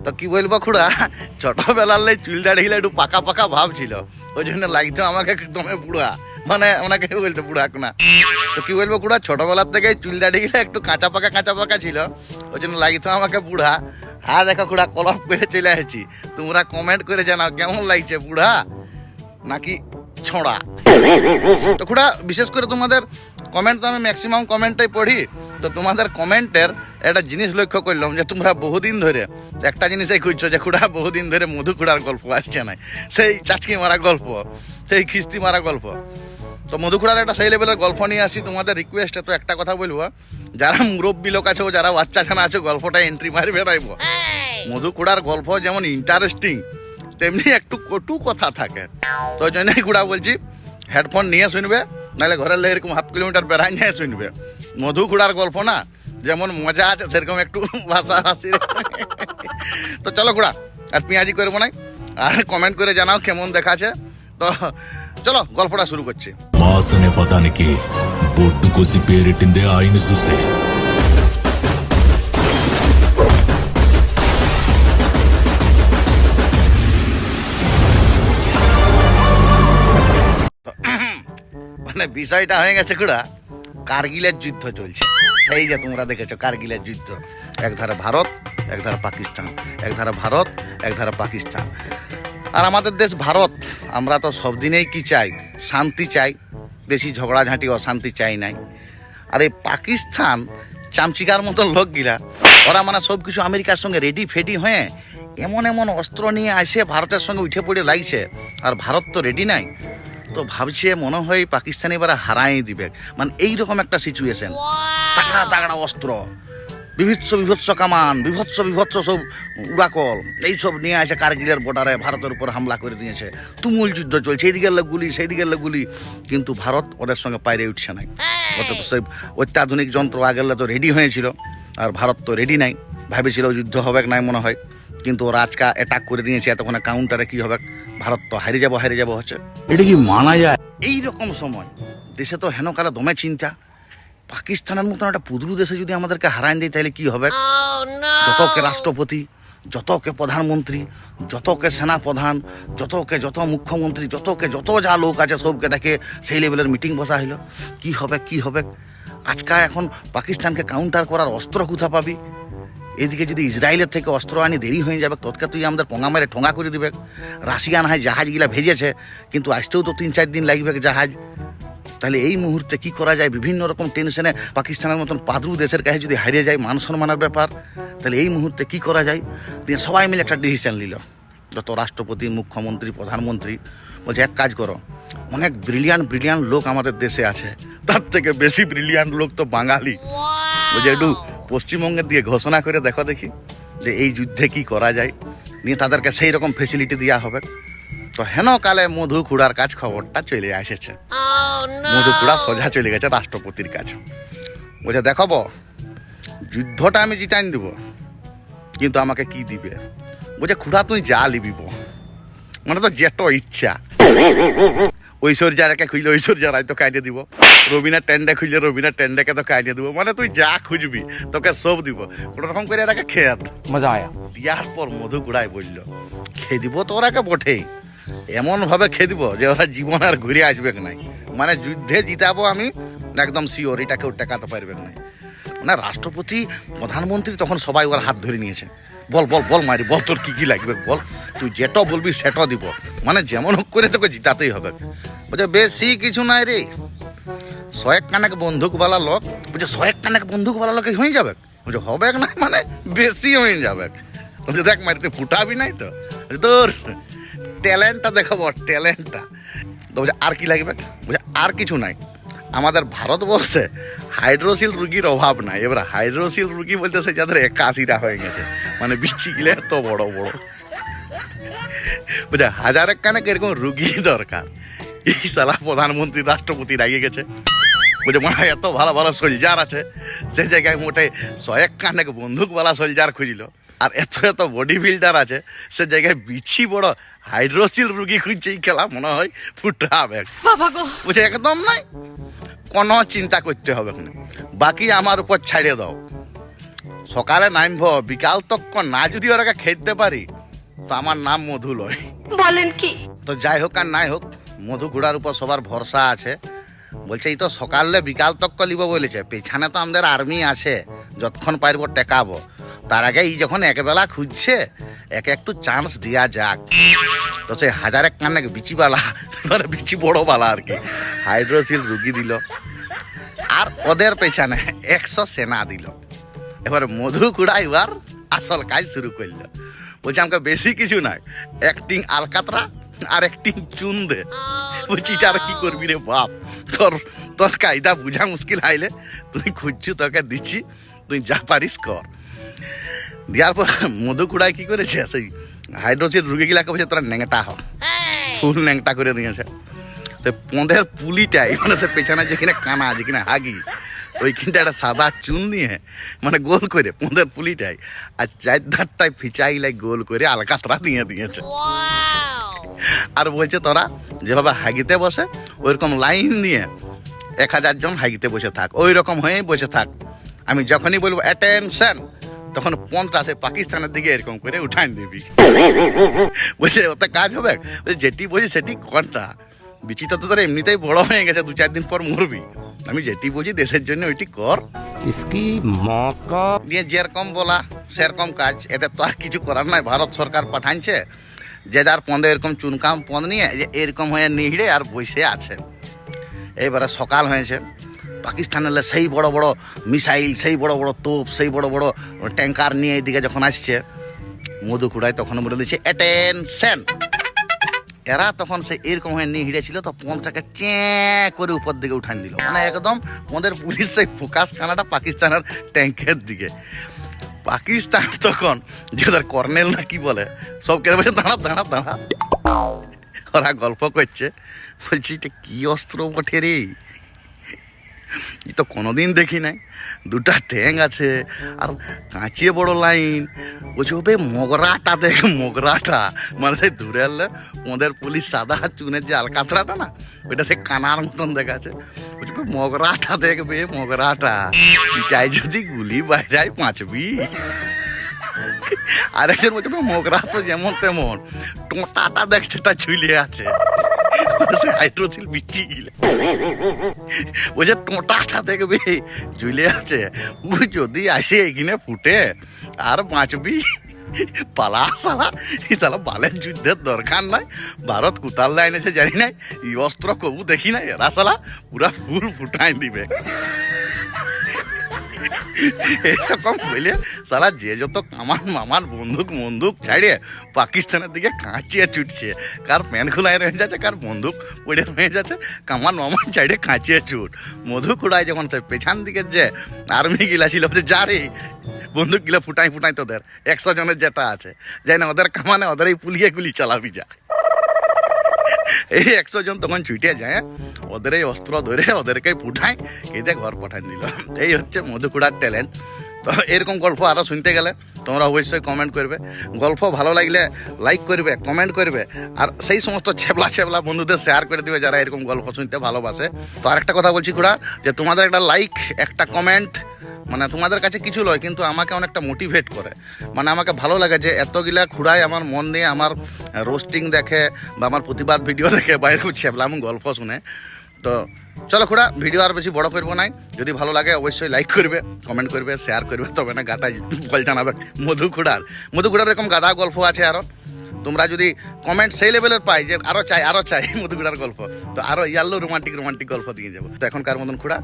তো কি বলবো খুড়া, ছোটবেলার লাই চুল দাঁড়িয়ে একটু পাকা পাকা ভাব ছিল, ওই জন্য লাগতো আমাকে একদমে বুড়া, মানে ওনাকে বলতো বুড়া কোনা। তো কি বলবো খুড়া, ছোটবেলার থেকে চুল দাঁড়িয়ে একটু কাঁচা পাকা ছিল, ওই জন্য লাগতো আমাকে বুড়া। আর দেখো খুড়া কলপ করে চলে আসছি, তোমরা কমেন্ট করে জানাও কেমন লাগছে, বুড়া নাকি ছোঁড়া। তো খুড়া বিশেষ করে তোমাদের কমেন্ট তো আমি ম্যাক্সিমাম কমেন্টটাই পড়ি, তো তোমাদের কমেন্টের একটা জিনিস লক্ষ্য করলাম যে তোমরা বহুদিন ধরে একটা জিনিসই খুঁজছো যে খুড়া বহুদিন ধরে মধু খুড়ার গল্প আসছে না, সেই চাচকি মারা গল্প, সেই খিস্তি মারা গল্প। তো মধু খুড়ার একটা সেই লেভেলের গল্প নিয়ে আসছি তোমাদের রিকোয়েস্টে। তো একটা কথা বলবো, যারা মুরব্বী লোক আছে ও যারা বাচ্চা খানা আছে গল্পটা এন্ট্রি মারি বেড়াইবো। মধু খুড়ার গল্প যেমন ইন্টারেস্টিং তেমনি একটু কটু কথা থাকে, তো ওই জন্যই খুড়া বলছি হেডফোন নিয়ে শুনবে, নাহলে ঘরের এরকম 1/2 কিলোমিটার বেড়াই নিয়ে শুনবে। মধু খুড়ার গল্প না যেমন মজা আছে সেরকম একটু ভাষাভাষি। তো চলো খুড়া আর পেঁয়াজি করবো না, আর কমেন্ট করে জানাও কেমন দেখাচ্ছে। তো চলো গল্পটা শুরু করছি। మాసనే పదానికి బొట్టు కోసి పేరెట్టిందే ఆయన చూసే. মানে বিষয়টা হয়ে গেছে খুড়া, কার্গিলের যুদ্ধ চলছে। সেই যে তোমরা দেখেছো কার্গিলের যুদ্ধ, একধারে ভারত একধারে পাকিস্তান, একধারে ভারত একধারে পাকিস্তান। আর আমাদের দেশ ভারত, আমরা তো সব দিনেই কি চাই, শান্তি চাই, বেশি ঝগড়াঝাঁটি অশান্তি চাই নাই। আর এই পাকিস্তান চামচিকার মতো লোকগুলা, ওরা মানে সব কিছু আমেরিকার সঙ্গে রেডি ফেডি হয়ে এমন এমন অস্ত্র নিয়ে আসে ভারতের সঙ্গে উঠে পড়ে লাগছে, আর ভারত তো রেডি নাই। তো ভাবছে মনে হয় পাকিস্তান এবারে হারাই দিবে, মানে এইরকম একটা সিচুয়েশন। তাগড়া তাগড়া অস্ত্র, বিভৎস কামান, বিভৎস সব উড়াকল, এইসব নিয়ে আসে কার্গিলের বর্ডারে ভারতের উপর হামলা করে দিয়েছে। তুমুল যুদ্ধ চলছে, এইদিকের লোক গুলি সেই দিকের লোক গুলি, কিন্তু ভারত ওদের সঙ্গে পাইরে উঠছে নাই। অত সেই অত্যাধুনিক যন্ত্র আগের তো রেডি হয়েছিল, আর ভারত তো রেডি নাই। ভেবেছিল যুদ্ধ হবে নাই মনে হয়, কিন্তু ওরা আজকে অ্যাটাক করে দিয়েছে, এতক্ষণে কাউন্টারে কি হবে, ভারত তো হারিয়ে যাবো হচ্ছে। এটা কি মানা যায়? এইরকম সময় দেশে তো হেনকালে দমে চিন্তা, পাকিস্তানের মতন একটা পুদরু দেশে যদি আমাদেরকে হারায় দেয় তাহলে কি হবে। যতকে রাষ্ট্রপতি, যতকে প্রধানমন্ত্রী, যতকে সেনাপ্রধান, যত মুখ্যমন্ত্রী, যত যা লোক আছে সবকে ডাকে সেই লেভেলের মিটিং বসা হইলো। কি হবে আজকে এখন পাকিস্তানকে কাউন্টার করার অস্ত্র কোথা পাবি? এদিকে যদি ইসরায়েলের থেকে অস্ত্র আনি দেরি হয়ে যাবে, তৎকে তুই আমাদের পঙ্গা মেরে ঠোঙা করে দিবে। রাশিয়ান হয় জাহাজগুলা ভেজেছে, কিন্তু আসতেও তো 3-4 দিন লাগবে জাহাজ। তাহলে এই মুহূর্তে কি করা যায়, বিভিন্ন রকম টেনশনে পাকিস্তানের মতন পাদরু দেশের কাছে যদি হারিয়ে যায় মান সম্মানের ব্যাপার, তাহলে এই মুহূর্তে কি করা যায়। দিয়ে সবাই মিলে একটা ডিসিশন নিল, যত রাষ্ট্রপতি, মুখ্যমন্ত্রী, প্রধানমন্ত্রী বলছে এক কাজ করো, অনেক ব্রিলিয়ান্ট লোক আমাদের দেশে আছে, তার থেকে বেশি ব্রিলিয়ান্ট লোক তো বাঙালি। বলছে একটু পশ্চিমবঙ্গের দিয়ে ঘোষণা করে দেখো দেখি যে এই যুদ্ধে কি করা যায়, নিয়ে তাদেরকে সেই রকম ফেসিলিটি দেওয়া হবে। তো হেন কালে মধু খুড়ার কাছ খবরটা চলে এসেছে। মধু খুড়া সোজা চলে গেছে রাষ্ট্রপতির কাছে। বলছে দেখাবো যুদ্ধটা আমি জিতাই দিব, কিন্তু আমাকে কি দিবে। বলছে খুড়া তুই যা লিবিব, মানে তো যেত ইচ্ছা। ঐশ্বর্যাকে খুঁজলে ঐশ্বর্যারাই তো কাটিয়ে দিব, রবিনা টেন্ডে খুঁজলে রবিনা টেন্ডেকে তো কাটিয়ে দিব, মানে তুই যা খুঁজবি তোকে সব দিব, কোনো রকম করে এটাকে খেয়ে মজা আয়া। দিয়ার পর মধু খুড়াই বললো খেয়ে দিব তো ওরাকে বটেই, এমন ভাবে খেয়ে দিব যে ওরা জীবন আর ঘুরে আসবে নাই, মানে যুদ্ধে জিতাবো আমি একদম শিওর, এটা কেউ টেকাতে পারবে না। মানে রাষ্ট্রপতি, প্রধানমন্ত্রী তখন সবাই ওর হাত ধরে নিয়েছে, বল মারি, বল তোর কি লাগবে বল, তুই যেটা বলবি সেটা দিব, মানে যেমন হোক করে তোকে জিতাতেই হবে। বলছে বেশি কিছু নাই রে, 100 কানেক বন্দুকওয়ালা লোক, বলছে 100 কানেক বন্দুকওয়ালা লোক হয়ে যাবে। বলছে হবে না, মানে বেশি হয়ে যাবে। বলছে দেখ মারি তুই ফুটাবি নাই তো, তোর ট্যালেন্টটা দেখাবো, ট্যালেন্টটা। তো বলছে আর কি লাগবে, বলছে আর কিছু নাই, আমাদের ভারতবর্ষে হাইড্রোসিল রুগীর অভাব নাই। এবার হাইড্রোসিল রুগী বলতেছে যাদের 81টা হয়ে গেছে, মানে বিচ্ছি গিলে এত বড় বলছে 1000 কানেক এরকম রুগী দরকার। এই সালা প্রধানমন্ত্রী রাষ্ট্রপতি রাগিয়ে গেছে, বলছে মানে এত ভালো সোলজার আছে, সে জায়গায় মোটে 100 কানেক বন্দুকওয়ালা সোলজার খুঁজল, আর এত বডি বিল্ডার আছে, সে জায়গায় বিছি বড় হাইড্রোসিল রুগী খুঁজছে, এই খেলা মনে হয় ফুটাবে। বলছে একদম নাই, কোনো চিন্তা করতে হবে না, বাকি আমার উপর ছাড়িয়ে দাও। সকালে নামব বিকাল তক না যদি ওরা খেতে পারি তো আমার নাম মধু লয়। বলেন কি? তো যাই হোক আর নাই হোক, মধু ঘোড়ার উপর সবার ভরসা আছে। বলছে এই তো সকালে বিকাল তক লিব বলেছে, পেছনে তো আমাদের আর্মি আছে, যতক্ষণ পারবো টেকাবো। তার আগে এই যখন একবেলা খুঁজছে, একে একটু চান্স দেওয়া যাক। তো সে হাজারে কানে বিচিবালা, এবার বিচি বড়বালা আর কি, হাইড্রোসিল রুগী দিল, আর ওদের পেছনে 100 সেনা দিল। এবার মধু কুড়া এবার আসল কাজ শুরু করলো। বলছে আমাকে বেশি কিছু নাই, অ্যাক্টিং আলকাতরা আর অ্যাক্টিং চুন দে। বলছি এটা আর কি করবি রে বাপ, তোর তোর কায়দা বুঝা মুশকিল হাইলে, তুই খুঁজছু তোকে দিচ্ছি, তুই যা পারিস কর। দেওয়ার পর মধু কুড়ায় কি করেছে, সেই হাইড্রোসিল রুগীগুলাকে বলছে তোরা ন্যাংটা হ, ফুল ন্যাংটা করে দিয়েছে। তো পঁধের পুলিটাই মানে সে পেছনে যেখানে কানা যেখানে হাগি ওইখানটা একটা সাদা চুন দিয়ে মানে গোল করে পঁধের পুলিটাই, আর চার ধারটায় ফিচাইলাই গোল করে আলকাতরা দিয়ে দিয়েছে। আর বলছে তোরা যেভাবে হাগিতে বসে ওইরকম লাইন নিয়ে 1000 জন হাগিতে বসে থাক, ওই রকম হয়েই বসে থাক। আমি যখনই বলবো অ্যাটেনশন, তখন পন্থটা সে পাকিস্তানের দিকে এরকম করে উঠাই দিবি। বলছে ওতে কাজ হবে, যেটি বলছি সেটি কোনটা, বিচিত্র তো তোর এমনিতেই বড় হয়ে গেছে, 2-4 দিন পর মরবি। আমি যেটি বলছি দেশের জন্য ওইটি কর। নিয়ে যেরকম বলা সেরকম কাজ, এতে তো আর কিছু করার নাই। ভারত সরকার পাঠানছে, যে যার পন্দে এরকম চুনকাম পন্দ নিয়ে যে এরকম হয়ে নিহিড়ে আর বসে আছে। এইবারে সকাল হয়েছে, পাকিস্তানের সেই বড় বড় মিসাইল, সেই বড় বড় তোপ, সেই বড় বড় ট্যাঙ্কার নিয়ে এইদিকে যখন আসছে, মধু কুড়ায় তখন বলে দিচ্ছে অ্যাটেনশন। এরা তখন সে এরকম হয়ে নিয়ে হিড়েছিল, তো পন্দটাকে চ্যাঁ করে উপর দিকে উঠান দিল, মানে একদম পন্দের পুলিশ সেই ফোকাস কানাটা পাকিস্তানের ট্যাঙ্কের দিকে। পাকিস্তান তখন যে ওদের কর্নেল না কি বলে, সব কেটে বলছে দাঁড়া দাঁড়া দাঁড়া। ওরা গল্প করছে, বলছি এটা কি অস্ত্র বটে রে, ই তো কোনোদিন দেখি নাই, 2টা ট্যাং আছে আর কাঁচিয়ে বড় লাইন। বলছে ওবে মগরাটা দেখ, মগরাটা মানে সেই দূরে এলে ওদের পুলিশ সাদা চুনের যে আলকাতরাটা না, ওইটা সে কানার মতন দেখাচ্ছে। বলছে মগরাটা দেখবে, মগরাটা এটাই যদি গুলি বাইরায় পাঁচবি। আর একজন বলছে মগরা তো যেমন তেমন, টোটাটা দেখছে এটা ঝুলিয়ে আছে, হাইড্রোসিল বিচি গিলে। বলছে টোটাটা দেখবে ঝুলে আছে, ও যদি আসে এখানে ফুটে আর বাঁচবি, পালা সালা, এই সালা বালের যুদ্ধের দরকার নাই। ভারত কুতার লাইন আছে জানি নাই, এই অস্ত্র কবু দেখি নাই, এরা সালা পুরা ফুল ফুটাই দিবে। এরকম বলে সালা যে যত কামান মামান বন্দুক বন্দুক ছাড়িয়ে পাকিস্তানের দিকে কাঁচিয়ে ছুটছে, কার প্যান খোলায় রয়ে যাচ্ছে, কার বন্দুক পড়ে রয়ে যাচ্ছে, কামান মামান ছাড়িয়ে কাঁচিয়ে ছুট। মধু কুড়ায় যখন সে পেছন দিকে যে আর্মি গিলা ছিল, যা রে বন্দুক গিলা ফুটাই ফুটাই তোদের 100 জনের যেটা আছে, যাই না ওদের কামানে ওদের এই পুলিয়ে গুলি চালাবি যা। এই 100 জন তখন ছুটে যায়, ওদের এই অস্ত্র ধরে ওদেরকে ফুটায় কেটে ঘর পাঠান দিল। এই হচ্ছে মধু কুড়ার ট্যালেন্ট। তো এরকম গল্প আরও শুনতে গেলে তোমরা অবশ্যই কমেন্ট করবে, গল্প ভালো লাগলে লাইক করবে, কমেন্ট করবে, আর সেই সমস্ত ছেবলা ছেবলা বন্ধুদের শেয়ার করে দিবে যারা এরকম গল্প শুনতে ভালোবাসে। তো আরেকটা কথা বলছি কুড়া, যে তোমাদের একটা লাইক, একটা কমেন্ট মানে তোমাদের কাছে কিছু লয়, কিন্তু আমাকে অনেকটা মোটিভেট করে, মানে আমাকে ভালো লাগে যে এতগুলা খুঁড়ায় আমার মন নিয়ে আমার রোস্টিং দেখে বা আমার প্রতিবাদ ভিডিও দেখে বা এরকম ছেবলাম গল্প শুনে। তো চলো খুড়া, ভিডিও আর বেশি বড় করবো নাই, যদি ভালো লাগে অবশ্যই লাইক করবে, কমেন্ট করবে, শেয়ার করবে, তবে না গাটা বল জানাবে। মধু কুড়ার এরকম গাদা গল্প আছে আরও, তোমরা যদি কমেন্ট সেই লেভেলের পাই যে আরও চাই মধু কুড়ার গল্প, তো আরও ইয়াল্লো রোমান্টিক গল্প দিয়ে যাবো। তো এখনকার মতন খুড়া